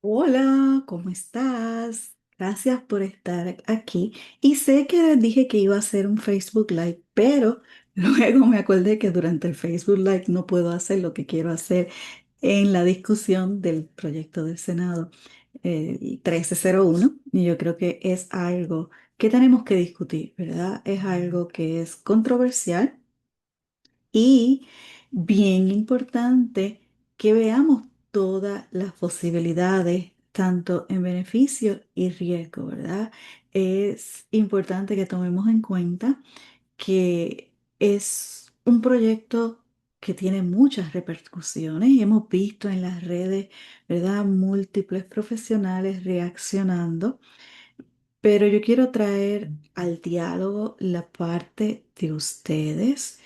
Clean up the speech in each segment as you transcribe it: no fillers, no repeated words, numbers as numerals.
Hola, ¿cómo estás? Gracias por estar aquí. Y sé que les dije que iba a hacer un Facebook Live, pero luego me acordé que durante el Facebook Live no puedo hacer lo que quiero hacer en la discusión del proyecto del Senado 1301. Y yo creo que es algo que tenemos que discutir, ¿verdad? Es algo que es controversial y bien importante que veamos todas las posibilidades, tanto en beneficio y riesgo, ¿verdad? Es importante que tomemos en cuenta que es un proyecto que tiene muchas repercusiones y hemos visto en las redes, ¿verdad? Múltiples profesionales reaccionando, pero yo quiero traer al diálogo la parte de ustedes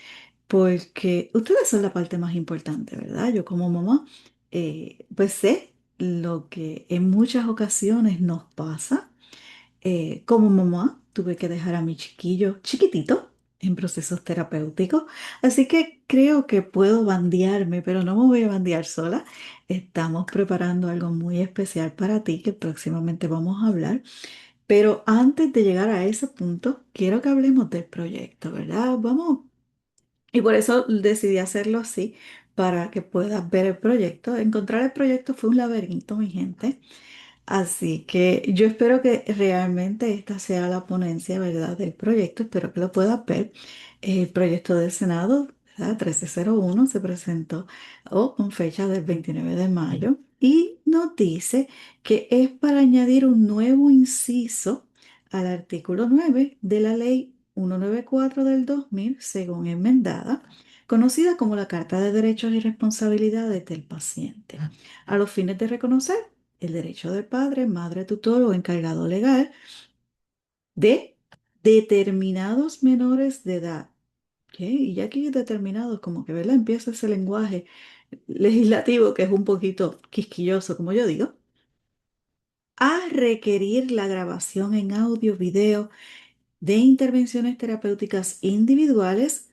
porque ustedes son la parte más importante, ¿verdad? Yo como mamá, pues sé lo que en muchas ocasiones nos pasa. Como mamá, tuve que dejar a mi chiquillo chiquitito en procesos terapéuticos, así que creo que puedo bandearme, pero no me voy a bandear sola. Estamos preparando algo muy especial para ti que próximamente vamos a hablar. Pero antes de llegar a ese punto, quiero que hablemos del proyecto, ¿verdad? Vamos y por eso decidí hacerlo así, para que puedas ver el proyecto. Encontrar el proyecto fue un laberinto, mi gente. Así que yo espero que realmente esta sea la ponencia, ¿verdad?, del proyecto. Espero que lo puedas ver. El proyecto del Senado, ¿verdad? 1301 se presentó con fecha del 29 de mayo y nos dice que es para añadir un nuevo inciso al artículo 9 de la ley 194 del 2000, según enmendada, conocida como la Carta de Derechos y Responsabilidades del Paciente, a los fines de reconocer el derecho del padre, madre, tutor o encargado legal de determinados menores de edad. ¿Ok? Y ya aquí determinados, como que, ¿verdad? Empieza ese lenguaje legislativo que es un poquito quisquilloso, como yo digo, a requerir la grabación en audio, video de intervenciones terapéuticas individuales.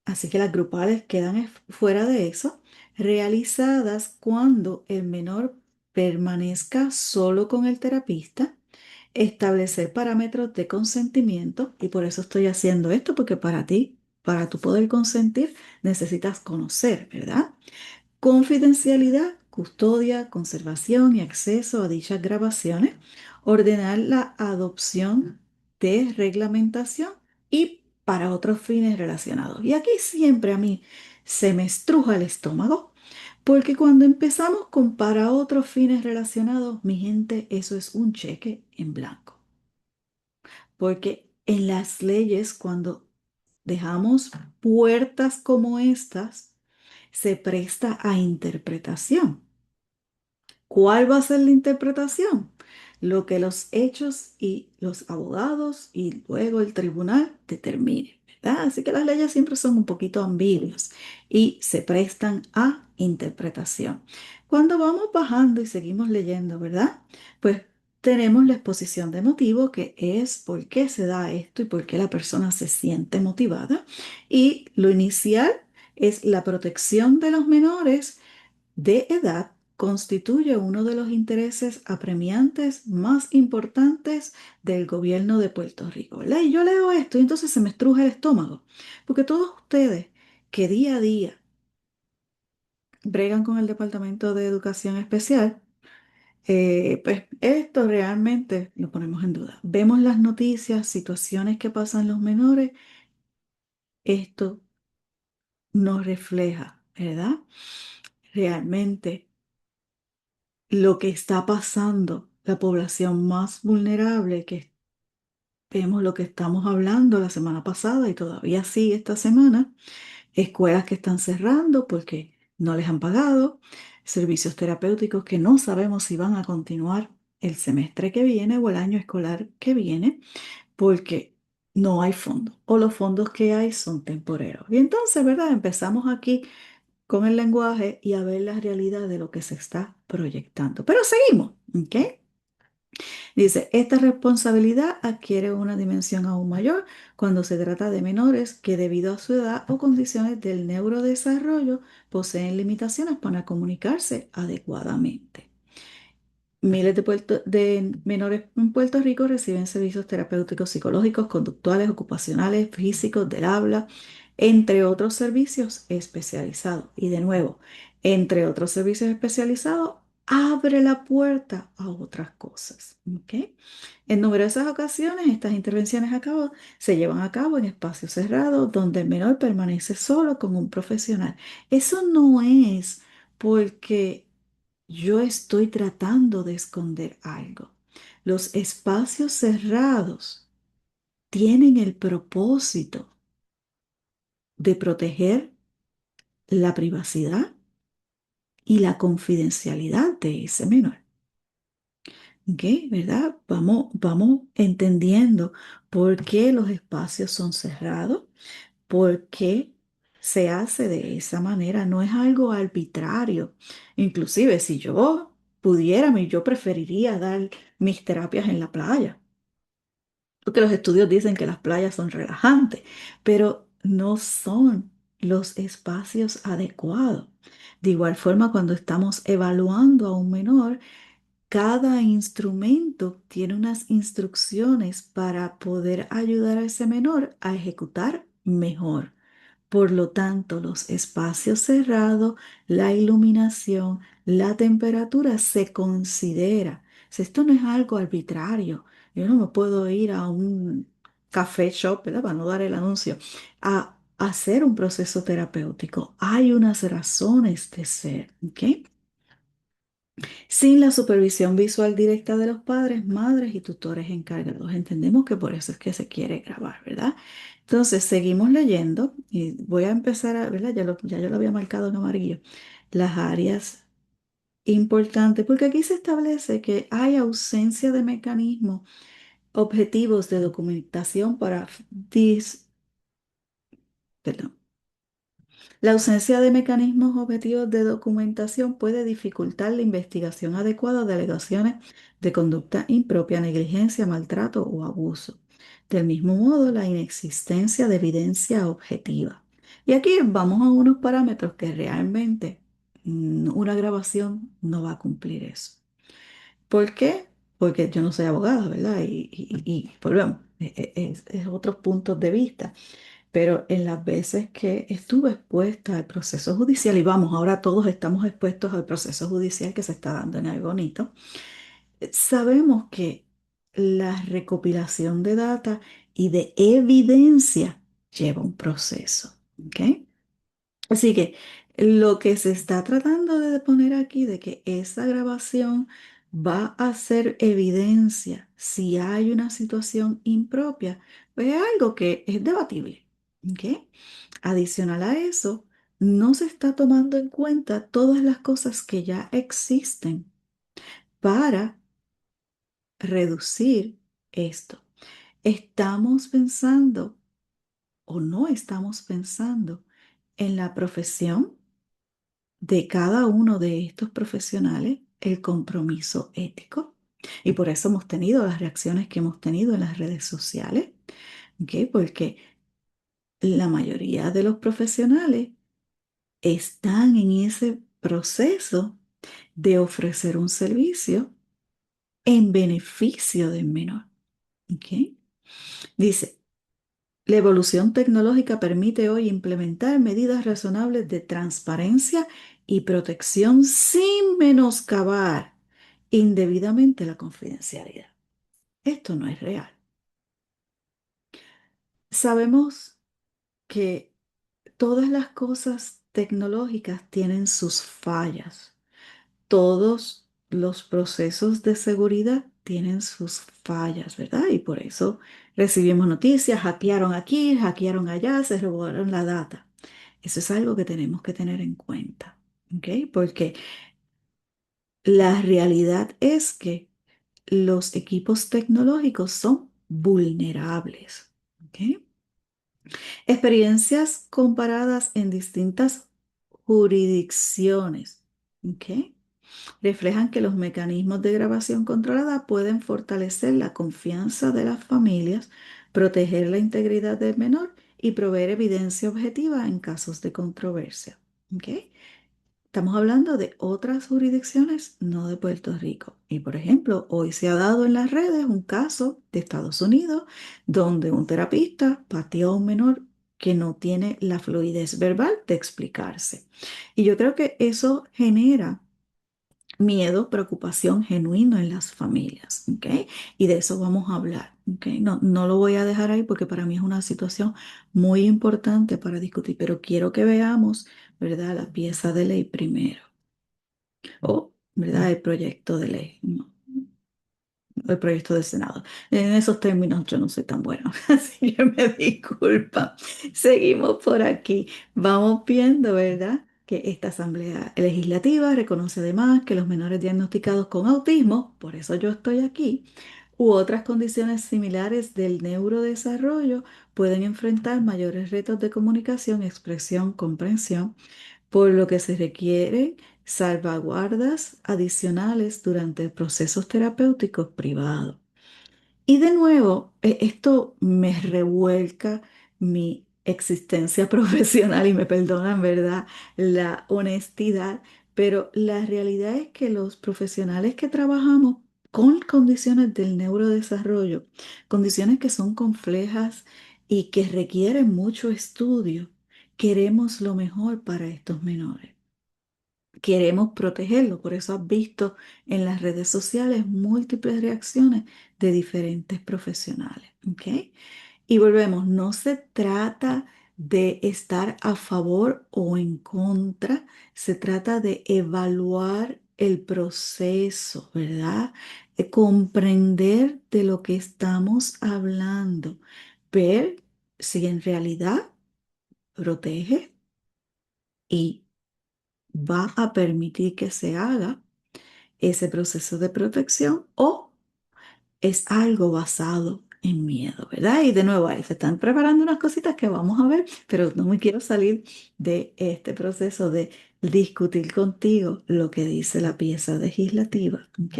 Así que las grupales quedan fuera de eso, realizadas cuando el menor permanezca solo con el terapista, establecer parámetros de consentimiento, y por eso estoy haciendo esto, porque para ti, para tu poder consentir, necesitas conocer, ¿verdad? Confidencialidad, custodia, conservación y acceso a dichas grabaciones, ordenar la adopción de reglamentación y para otros fines relacionados. Y aquí siempre a mí se me estruja el estómago, porque cuando empezamos con para otros fines relacionados, mi gente, eso es un cheque en blanco. Porque en las leyes, cuando dejamos puertas como estas, se presta a interpretación. ¿Cuál va a ser la interpretación? Lo que los hechos y los abogados y luego el tribunal determinen, ¿verdad? Así que las leyes siempre son un poquito ambiguas y se prestan a interpretación. Cuando vamos bajando y seguimos leyendo, ¿verdad? Pues tenemos la exposición de motivo, que es por qué se da esto y por qué la persona se siente motivada. Y lo inicial es la protección de los menores de edad, constituye uno de los intereses apremiantes más importantes del gobierno de Puerto Rico, ¿verdad? Y yo leo esto y entonces se me estruja el estómago, porque todos ustedes que día a día bregan con el Departamento de Educación Especial, pues esto realmente lo ponemos en duda. Vemos las noticias, situaciones que pasan los menores, esto nos refleja, ¿verdad? Realmente lo que está pasando, la población más vulnerable, que vemos lo que estamos hablando la semana pasada y todavía sigue esta semana, escuelas que están cerrando porque no les han pagado, servicios terapéuticos que no sabemos si van a continuar el semestre que viene o el año escolar que viene porque no hay fondos o los fondos que hay son temporeros. Y entonces, ¿verdad? Empezamos aquí con el lenguaje y a ver la realidad de lo que se está proyectando. Pero seguimos, ¿ok? Dice, esta responsabilidad adquiere una dimensión aún mayor cuando se trata de menores que debido a su edad o condiciones del neurodesarrollo poseen limitaciones para comunicarse adecuadamente. Miles de menores en Puerto Rico reciben servicios terapéuticos psicológicos, conductuales, ocupacionales, físicos, del habla, entre otros servicios especializados. Y de nuevo, entre otros servicios especializados, abre la puerta a otras cosas. ¿Ok? En numerosas ocasiones, estas intervenciones se llevan a cabo en espacios cerrados donde el menor permanece solo con un profesional. Eso no es porque yo estoy tratando de esconder algo. Los espacios cerrados tienen el propósito de proteger la privacidad y la confidencialidad de ese menor. ¿Ok? ¿Verdad? Vamos entendiendo por qué los espacios son cerrados, por qué se hace de esa manera. No es algo arbitrario. Inclusive si yo pudiera, yo preferiría dar mis terapias en la playa. Porque los estudios dicen que las playas son relajantes, pero no son los espacios adecuados. De igual forma, cuando estamos evaluando a un menor, cada instrumento tiene unas instrucciones para poder ayudar a ese menor a ejecutar mejor. Por lo tanto, los espacios cerrados, la iluminación, la temperatura se considera. Si esto no es algo arbitrario, yo no me puedo ir a un café shop, ¿verdad? Para no dar el anuncio, a hacer un proceso terapéutico. Hay unas razones de ser, ¿ok? Sin la supervisión visual directa de los padres, madres y tutores encargados. Entendemos que por eso es que se quiere grabar, ¿verdad? Entonces, seguimos leyendo y voy a empezar a, ¿verdad? Ya yo lo había marcado en amarillo. Las áreas importantes, porque aquí se establece que hay ausencia de mecanismos objetivos de documentación para perdón. La ausencia de mecanismos objetivos de documentación puede dificultar la investigación adecuada de alegaciones de conducta impropia, negligencia, maltrato o abuso. Del mismo modo, la inexistencia de evidencia objetiva. Y aquí vamos a unos parámetros que realmente una grabación no va a cumplir eso. ¿Por qué? Porque yo no soy abogada, ¿verdad? Y volvemos, es otros puntos de vista. Pero en las veces que estuve expuesta al proceso judicial, y vamos, ahora todos estamos expuestos al proceso judicial que se está dando en el bonito, sabemos que la recopilación de data y de evidencia lleva un proceso. ¿Ok? Así que lo que se está tratando de poner aquí de que esa grabación va a ser evidencia si hay una situación impropia, pues es algo que es debatible. ¿Ok? Adicional a eso, no se está tomando en cuenta todas las cosas que ya existen para reducir esto. ¿Estamos pensando o no estamos pensando en la profesión de cada uno de estos profesionales, el compromiso ético? Y por eso hemos tenido las reacciones que hemos tenido en las redes sociales, ¿ok? Porque la mayoría de los profesionales están en ese proceso de ofrecer un servicio en beneficio del menor. ¿Ok? Dice, la evolución tecnológica permite hoy implementar medidas razonables de transparencia y protección sin menoscabar indebidamente la confidencialidad. Esto no es real. Sabemos que todas las cosas tecnológicas tienen sus fallas. Todos los procesos de seguridad tienen sus fallas, ¿verdad? Y por eso recibimos noticias, hackearon aquí, hackearon allá, se robaron la data. Eso es algo que tenemos que tener en cuenta, ¿ok? Porque la realidad es que los equipos tecnológicos son vulnerables, ¿ok? Experiencias comparadas en distintas jurisdicciones, ¿ok? Reflejan que los mecanismos de grabación controlada pueden fortalecer la confianza de las familias, proteger la integridad del menor y proveer evidencia objetiva en casos de controversia. ¿Ok? Estamos hablando de otras jurisdicciones, no de Puerto Rico. Y por ejemplo, hoy se ha dado en las redes un caso de Estados Unidos donde un terapista pateó a un menor que no tiene la fluidez verbal de explicarse. Y yo creo que eso genera miedo, preocupación genuino en las familias, ¿ok? Y de eso vamos a hablar, ¿ok? No, no lo voy a dejar ahí porque para mí es una situación muy importante para discutir, pero quiero que veamos, ¿verdad? La pieza de ley primero, o, ¿verdad? El proyecto de ley, ¿no? El proyecto del Senado. En esos términos yo no soy tan buena, así que me disculpa. Seguimos por aquí. Vamos viendo, ¿verdad? Que esta Asamblea Legislativa reconoce además que los menores diagnosticados con autismo, por eso yo estoy aquí, u otras condiciones similares del neurodesarrollo pueden enfrentar mayores retos de comunicación, expresión, comprensión, por lo que se requieren salvaguardas adicionales durante procesos terapéuticos privados. Y de nuevo, esto me revuelca mi existencia profesional y me perdonan, ¿verdad? La honestidad, pero la realidad es que los profesionales que trabajamos con condiciones del neurodesarrollo, condiciones que son complejas y que requieren mucho estudio, queremos lo mejor para estos menores. Queremos protegerlo, por eso has visto en las redes sociales múltiples reacciones de diferentes profesionales, ¿ok? Y volvemos, no se trata de estar a favor o en contra, se trata de evaluar el proceso, ¿verdad? Comprender de lo que estamos hablando, ver si en realidad protege y va a permitir que se haga ese proceso de protección o es algo basado en miedo, ¿verdad? Y de nuevo ahí se están preparando unas cositas que vamos a ver, pero no me quiero salir de este proceso de discutir contigo lo que dice la pieza legislativa, ¿ok?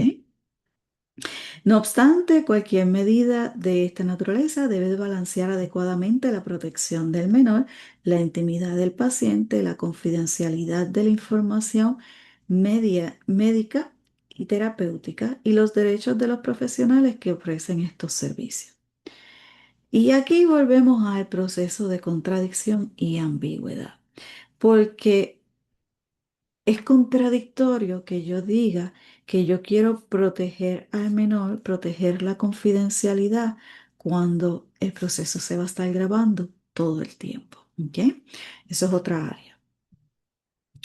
No obstante, cualquier medida de esta naturaleza debe balancear adecuadamente la protección del menor, la intimidad del paciente, la confidencialidad de la información médica y terapéutica y los derechos de los profesionales que ofrecen estos servicios. Y aquí volvemos al proceso de contradicción y ambigüedad, porque es contradictorio que yo diga que yo quiero proteger al menor, proteger la confidencialidad, cuando el proceso se va a estar grabando todo el tiempo. ¿Ok? Eso es otra área.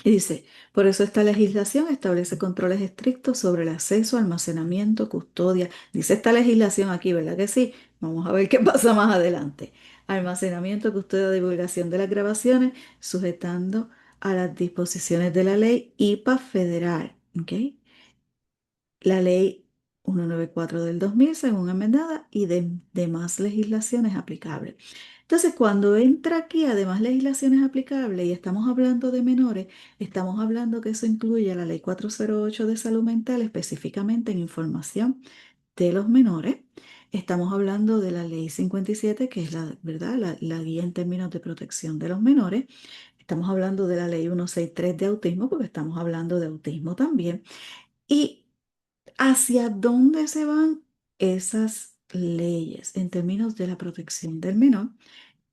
Y dice, por eso esta legislación establece controles estrictos sobre el acceso, almacenamiento, custodia. Dice esta legislación aquí, ¿verdad que sí? Vamos a ver qué pasa más adelante. Almacenamiento, custodia, divulgación de las grabaciones, sujetando a las disposiciones de la ley IPA federal. ¿Ok? La ley 194 del 2000 según enmendada y de demás legislaciones aplicables. Entonces, cuando entra aquí además legislaciones aplicables y estamos hablando de menores, estamos hablando que eso incluye la ley 408 de salud mental, específicamente en información de los menores. Estamos hablando de la ley 57, que es la, ¿verdad? La guía en términos de protección de los menores. Estamos hablando de la ley 163 de autismo, porque estamos hablando de autismo también. Y ¿hacia dónde se van esas leyes en términos de la protección del menor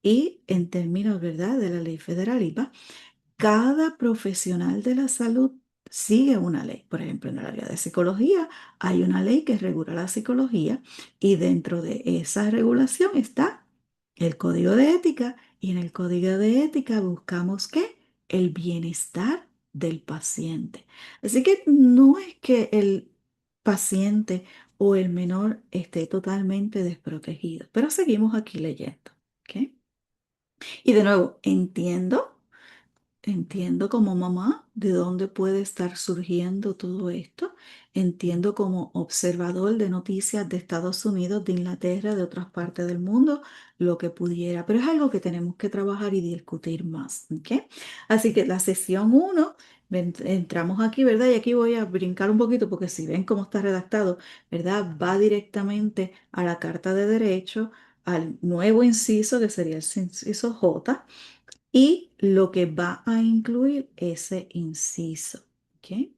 y en términos, ¿verdad?, de la ley federal IPA? Cada profesional de la salud sigue una ley. Por ejemplo, en el área de psicología hay una ley que regula la psicología y dentro de esa regulación está el código de ética y en el código de ética buscamos ¿qué? El bienestar del paciente. Así que no es que el paciente o el menor esté totalmente desprotegido, pero seguimos aquí leyendo. ¿Ok? Y de nuevo, entiendo como mamá de dónde puede estar surgiendo todo esto. Entiendo como observador de noticias de Estados Unidos, de Inglaterra, de otras partes del mundo, lo que pudiera. Pero es algo que tenemos que trabajar y discutir más. ¿Ok? Así que la sesión uno, entramos aquí, ¿verdad? Y aquí voy a brincar un poquito porque si ven cómo está redactado, ¿verdad? Va directamente a la Carta de Derecho, al nuevo inciso que sería el inciso J y lo que va a incluir ese inciso. ¿Ok?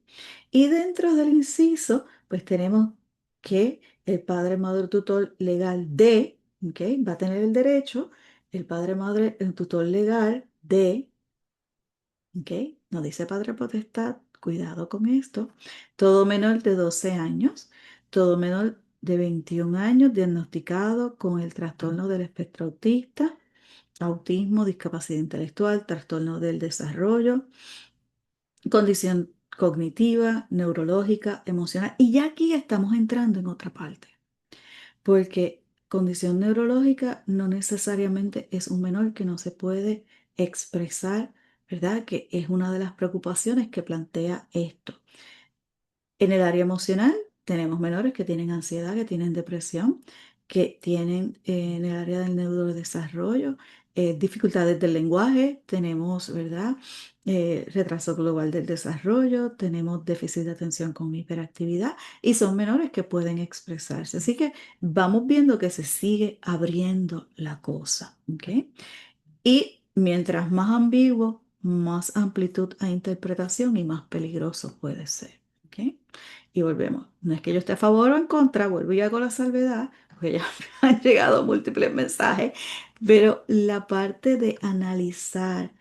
Y dentro del inciso, pues tenemos que el padre, madre, tutor legal de, ¿ok? Va a tener el derecho, el padre, madre, el tutor legal de, ¿ok? No dice padre potestad, cuidado con esto. Todo menor de 12 años, todo menor de 21 años diagnosticado con el trastorno del espectro autista, autismo, discapacidad intelectual, trastorno del desarrollo, condición cognitiva, neurológica, emocional. Y ya aquí estamos entrando en otra parte, porque condición neurológica no necesariamente es un menor que no se puede expresar, ¿verdad? Que es una de las preocupaciones que plantea esto. En el área emocional tenemos menores que tienen ansiedad, que tienen depresión, que tienen en el área del neurodesarrollo dificultades del lenguaje, tenemos, ¿verdad? Retraso global del desarrollo, tenemos déficit de atención con hiperactividad y son menores que pueden expresarse. Así que vamos viendo que se sigue abriendo la cosa, ¿ok? Y mientras más ambiguo, más amplitud a interpretación y más peligroso puede ser. ¿Ok? Y volvemos. No es que yo esté a favor o en contra, vuelvo y hago la salvedad, porque ya me han llegado múltiples mensajes, pero la parte de analizar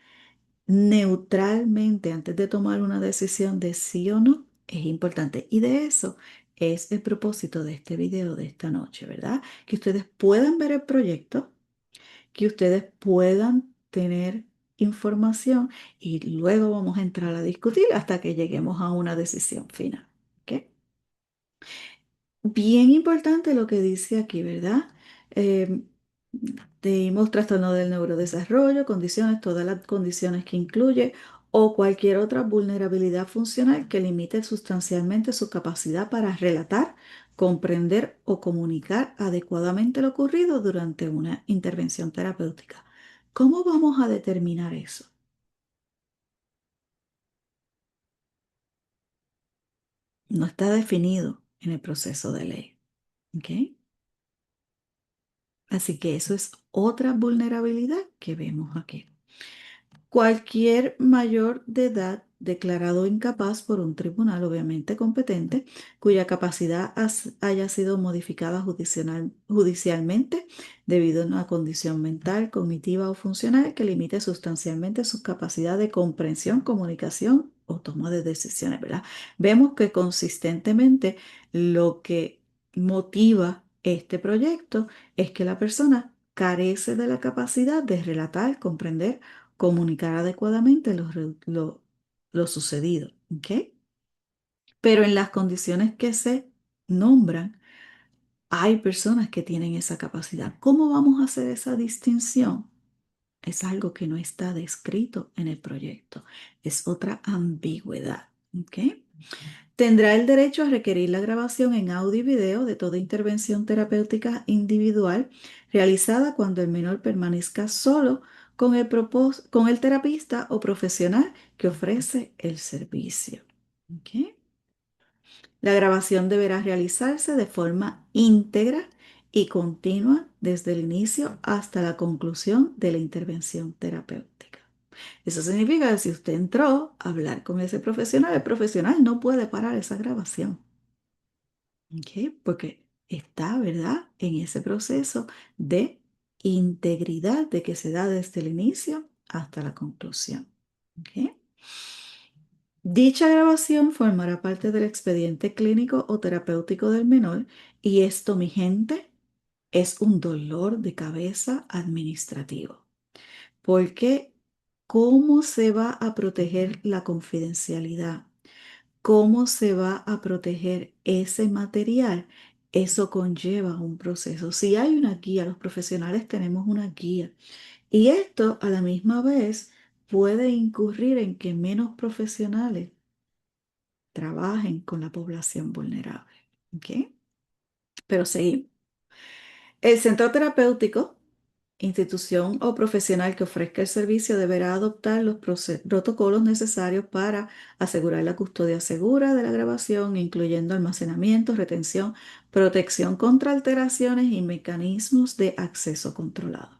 neutralmente antes de tomar una decisión de sí o no es importante. Y de eso es el propósito de este video de esta noche, ¿verdad? Que ustedes puedan ver el proyecto, que ustedes puedan tener información y luego vamos a entrar a discutir hasta que lleguemos a una decisión final. ¿Ok? Bien importante lo que dice aquí, ¿verdad? Eh, Tenemos trastorno del neurodesarrollo, condiciones, todas las condiciones que incluye o cualquier otra vulnerabilidad funcional que limite sustancialmente su capacidad para relatar, comprender o comunicar adecuadamente lo ocurrido durante una intervención terapéutica. ¿Cómo vamos a determinar eso? No está definido en el proceso de ley. ¿Ok? Así que eso es otra vulnerabilidad que vemos aquí. Cualquier mayor de edad declarado incapaz por un tribunal obviamente competente, cuya capacidad haya sido modificada judicialmente debido a una condición mental, cognitiva o funcional que limite sustancialmente su capacidad de comprensión, comunicación o toma de decisiones, ¿verdad? Vemos que consistentemente lo que motiva este proyecto es que la persona carece de la capacidad de relatar, comprender, comunicar adecuadamente lo sucedido, ¿ok? Pero en las condiciones que se nombran, hay personas que tienen esa capacidad. ¿Cómo vamos a hacer esa distinción? Es algo que no está descrito en el proyecto. Es otra ambigüedad, ¿ok? Tendrá el derecho a requerir la grabación en audio y video de toda intervención terapéutica individual realizada cuando el menor permanezca solo con el terapista o profesional que ofrece el servicio. ¿Ok? La grabación deberá realizarse de forma íntegra y continua desde el inicio hasta la conclusión de la intervención terapéutica. Eso significa que si usted entró a hablar con ese profesional, el profesional no puede parar esa grabación. ¿Ok? Porque está, ¿verdad?, en ese proceso de integridad de que se da desde el inicio hasta la conclusión. ¿Ok? Dicha grabación formará parte del expediente clínico o terapéutico del menor y esto, mi gente, es un dolor de cabeza administrativo. Porque ¿cómo se va a proteger la confidencialidad? ¿Cómo se va a proteger ese material? Eso conlleva un proceso. Si hay una guía, los profesionales tenemos una guía. Y esto a la misma vez puede incurrir en que menos profesionales trabajen con la población vulnerable. ¿Ok? Pero seguimos. El centro terapéutico, institución o profesional que ofrezca el servicio deberá adoptar los protocolos necesarios para asegurar la custodia segura de la grabación, incluyendo almacenamiento, retención, protección contra alteraciones y mecanismos de acceso controlado.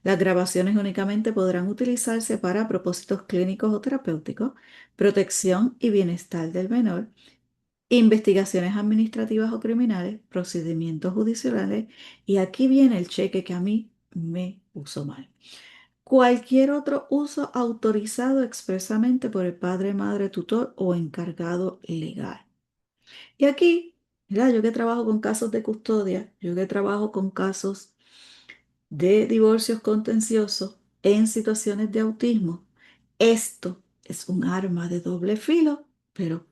Las grabaciones únicamente podrán utilizarse para propósitos clínicos o terapéuticos, protección y bienestar del menor, investigaciones administrativas o criminales, procedimientos judiciales, y aquí viene el cheque que a mí me puso mal. Cualquier otro uso autorizado expresamente por el padre, madre, tutor o encargado legal. Y aquí, mira, yo que trabajo con casos de custodia, yo que trabajo con casos de divorcios contenciosos en situaciones de autismo, esto es un arma de doble filo, pero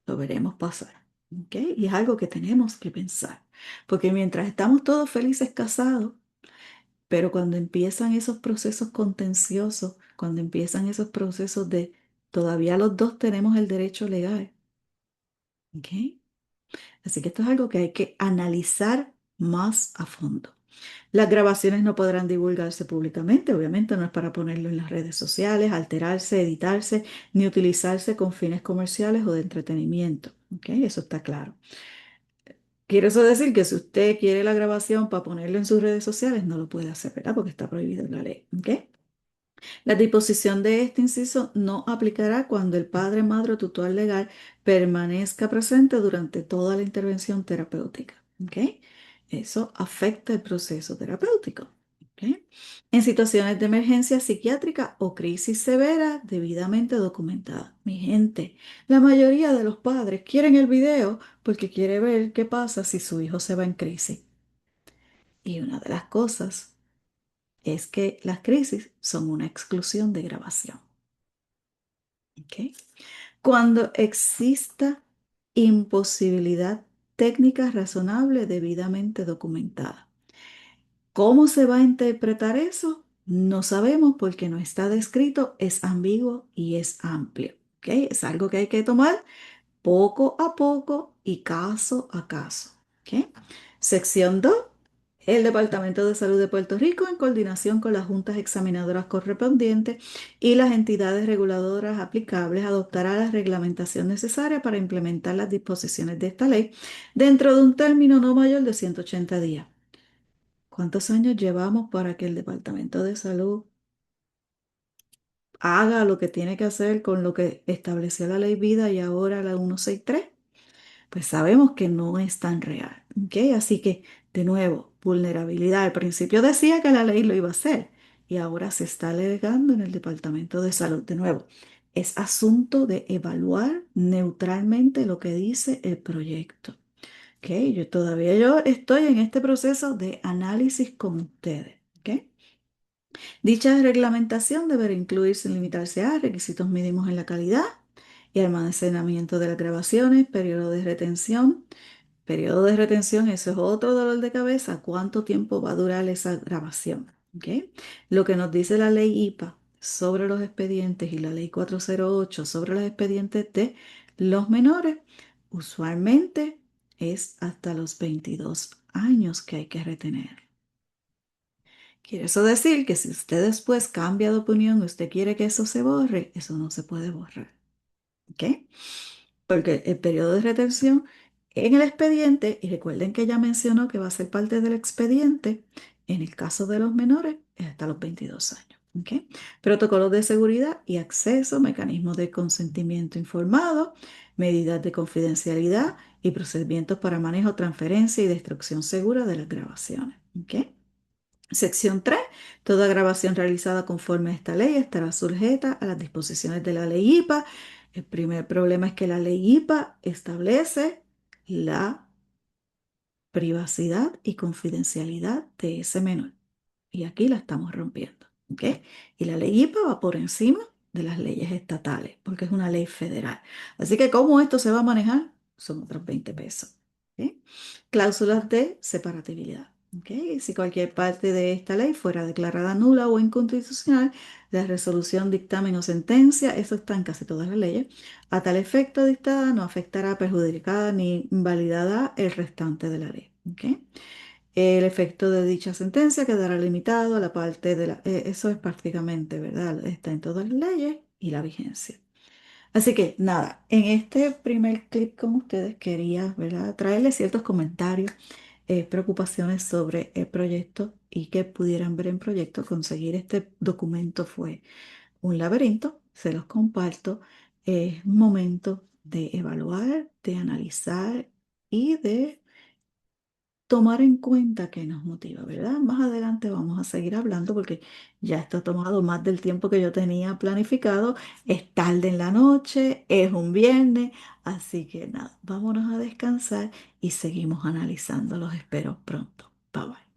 lo veremos pasar. ¿Ok? Y es algo que tenemos que pensar. Porque mientras estamos todos felices casados, pero cuando empiezan esos procesos contenciosos, cuando empiezan esos procesos de todavía los dos tenemos el derecho legal. ¿Ok? Así que esto es algo que hay que analizar más a fondo. Las grabaciones no podrán divulgarse públicamente, obviamente no es para ponerlo en las redes sociales, alterarse, editarse, ni utilizarse con fines comerciales o de entretenimiento. ¿Ok? Eso está claro. Quiere eso decir que si usted quiere la grabación para ponerlo en sus redes sociales, no lo puede hacer, ¿verdad? Porque está prohibido en la ley. ¿Ok? La disposición de este inciso no aplicará cuando el padre, madre o tutor legal permanezca presente durante toda la intervención terapéutica. ¿Ok? Eso afecta el proceso terapéutico. ¿Ok? En situaciones de emergencia psiquiátrica o crisis severa debidamente documentada. Mi gente, la mayoría de los padres quieren el video porque quiere ver qué pasa si su hijo se va en crisis. Y una de las cosas es que las crisis son una exclusión de grabación. ¿Ok? Cuando exista imposibilidad técnica razonable debidamente documentada. ¿Cómo se va a interpretar eso? No sabemos porque no está descrito, es ambiguo y es amplio. ¿Ok? Es algo que hay que tomar poco a poco y caso a caso. ¿Ok? Sección 2. El Departamento de Salud de Puerto Rico, en coordinación con las juntas examinadoras correspondientes y las entidades reguladoras aplicables, adoptará la reglamentación necesaria para implementar las disposiciones de esta ley dentro de un término no mayor de 180 días. ¿Cuántos años llevamos para que el Departamento de Salud haga lo que tiene que hacer con lo que estableció la Ley Vida y ahora la 163? Pues sabemos que no es tan real. ¿Ok? Así que, de nuevo, vulnerabilidad. Al principio decía que la ley lo iba a hacer y ahora se está alegando en el Departamento de Salud. De nuevo, es asunto de evaluar neutralmente lo que dice el proyecto. ¿Ok? Yo estoy en este proceso de análisis con ustedes. ¿Ok? Dicha reglamentación deberá incluir sin limitarse a requisitos mínimos en la calidad y almacenamiento de las grabaciones, periodo de retención, eso es otro dolor de cabeza. ¿Cuánto tiempo va a durar esa grabación? ¿Ok? Lo que nos dice la ley IPA sobre los expedientes y la ley 408 sobre los expedientes de los menores, usualmente es hasta los 22 años que hay que retener. Quiere eso decir que si usted después cambia de opinión y usted quiere que eso se borre, eso no se puede borrar. ¿Ok? Porque el periodo de retención en el expediente, y recuerden que ya mencionó que va a ser parte del expediente, en el caso de los menores, es hasta los 22 años. ¿Ok? Protocolos de seguridad y acceso, mecanismos de consentimiento informado, medidas de confidencialidad y procedimientos para manejo, transferencia y destrucción segura de las grabaciones. ¿Ok? Sección 3. Toda grabación realizada conforme a esta ley estará sujeta a las disposiciones de la ley IPA. El primer problema es que la ley IPA establece la privacidad y confidencialidad de ese menor. Y aquí la estamos rompiendo. ¿Ok? Y la ley IPA va por encima de las leyes estatales, porque es una ley federal. Así que, ¿cómo esto se va a manejar? Son otros 20 pesos. ¿Ok? Cláusulas de separatividad. ¿Ok? Si cualquier parte de esta ley fuera declarada nula o inconstitucional, la resolución, dictamen o sentencia, eso está en casi todas las leyes, a tal efecto dictada no afectará, perjudicada ni invalidada el restante de la ley. ¿Ok? El efecto de dicha sentencia quedará limitado a la parte de la... eso es prácticamente, ¿verdad? Está en todas las leyes y la vigencia. Así que nada, en este primer clip con ustedes quería, ¿verdad?, traerles ciertos comentarios, preocupaciones sobre el proyecto y que pudieran ver en proyecto, conseguir este documento fue un laberinto, se los comparto. Es un momento de evaluar, de analizar y de tomar en cuenta qué nos motiva, ¿verdad? Más adelante vamos a seguir hablando porque ya esto ha tomado más del tiempo que yo tenía planificado. Es tarde en la noche, es un viernes, así que nada, vámonos a descansar y seguimos analizando. Los espero pronto. Bye bye.